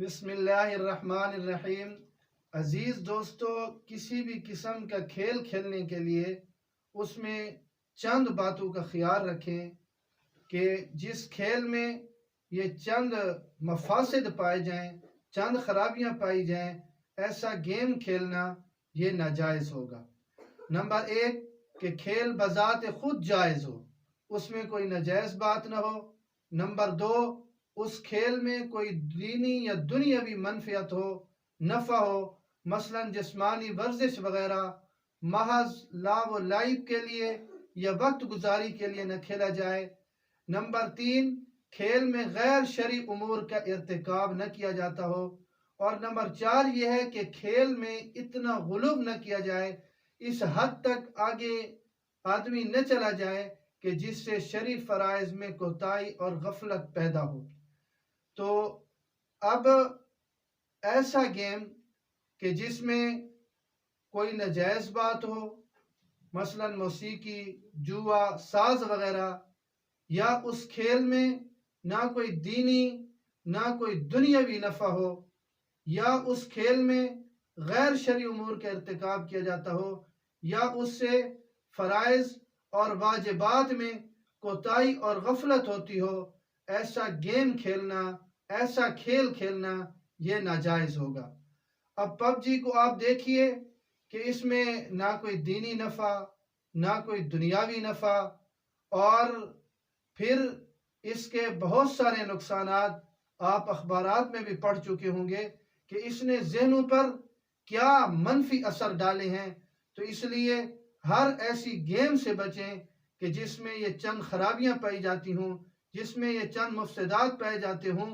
بسم اللہ الرحمن الرحیم۔ عزیز دوستو، کسی بھی قسم کا کھیل کھیلنے کے لیے اس میں چند باتوں کا خیال رکھیں کہ جس کھیل میں یہ چند مفاسد پائے جائیں، چند خرابیاں پائی جائیں، ایسا گیم کھیلنا یہ ناجائز ہوگا۔ نمبر 1 کہ کھیل بذات خود جائز ہو، اس میں کوئی ناجائز بات نہ ہو۔ نمبر 2 اس کھیل میں کوئی دینی یا دنیاوی منفعت ہو، نفع ہو، مثلا جسمانی ورزش وغیرہ، محض لاو و لعب کے لیے یا وقت گزاری کے لیے نہ کھیلا جائے۔ نمبر 3 کھیل میں غیر شرعی امور کا ارتکاب نہ کیا جاتا ہو۔ اور نمبر 4 یہ ہے کہ کھیل میں اتنا غلو نہ کیا جائے، اس حد تک آگے آدمی نہ چلا جائے کہ جس سے شرعی فرائض میں کوتاہی اور غفلت پیدا ہو۔ تو اب ایسا گیم کہ جس میں کوئی ناجائز بات ہو، مثلا موسیقی، جوا، ساز وغیرہ، یا اس کھیل میں نہ کوئی دینی نہ کوئی دنیاوی نفع ہو، یا اس کھیل میں غیر شرعی امور کا ارتکاب کیا جاتا ہو، یا اس سے فرائض اور واجبات میں کوتاہی اور غفلت ہوتی ہو، ایسا گیم کھیلنا، ایسا کھیل کھیلنا یہ ناجائز ہوگا۔ اب پب جی کو آپ دیکھیے کہ اس میں نہ کوئی دینی نفع، نہ کوئی دنیاوی نفع، اور پھر اس کے بہت سارے نقصانات آپ اخبارات میں بھی پڑھ چکے ہوں گے کہ اس نے ذہنوں پر کیا منفی اثر ڈالے ہیں۔ تو اس لیے ہر ایسی گیم سے بچیں کہ جس میں یہ چند خرابیاں پائی جاتی ہوں، جس میں یہ چند مفسدات پائے جاتے ہوں،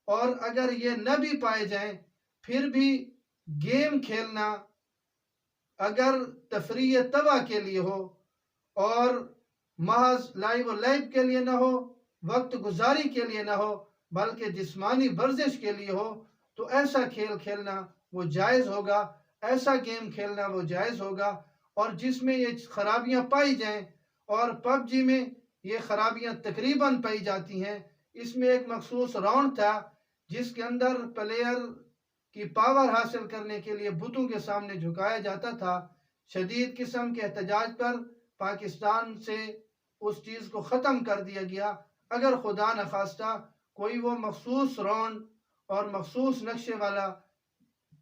اور اگر یہ نہ بھی پائے جائیں پھر بھی گیم کھیلنا اگر تفریح تباہ کے لیے ہو اور محض لائب و لعب کے لیے نہ ہو، وقت گزاری کے لیے نہ ہو، بلکہ جسمانی ورزش کے لیے ہو، تو ایسا کھیل کھیلنا وہ جائز ہوگا، ایسا گیم کھیلنا وہ جائز ہوگا۔ اور جس میں یہ خرابیاں پائی جائیں، اور پب جی میں یہ خرابیاں تقریباً پائی جاتی ہیں، اس میں ایک مخصوص راؤنڈ تھا جس کے اندر پلیئر کی پاور حاصل کرنے کے لیے بتوں کے سامنے جھکایا جاتا تھا۔ شدید قسم کے احتجاج پر پاکستان سے اس چیز کو ختم کر دیا گیا۔ اگر خدا نخواستہ کوئی وہ مخصوص راؤنڈ اور مخصوص نقشے والا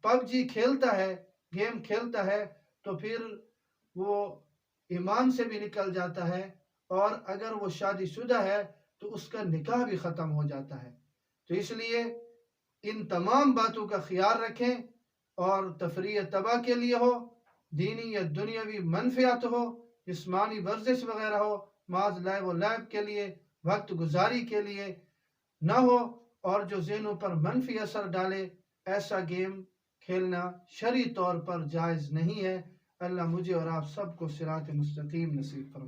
پب جی کھیلتا ہے، گیم کھیلتا ہے، تو پھر وہ ایمان سے بھی نکل جاتا ہے، اور اگر وہ شادی شدہ ہے تو اس کا نکاح بھی ختم ہو جاتا ہے۔ تو اس لیے ان تمام باتوں کا خیال رکھیں، اور تفریح تباہ کے لیے ہو، دینی یا دنیاوی منفعت ہو، جسمانی ورزش وغیرہ ہو، محض لعب و لعب کے لیے، وقت گزاری کے لیے نہ ہو، اور جو ذہنوں پر منفی اثر ڈالے، ایسا گیم کھیلنا شرعی طور پر جائز نہیں ہے۔ اللہ مجھے اور آپ سب کو صراط مستقیم نصیب فرمائے۔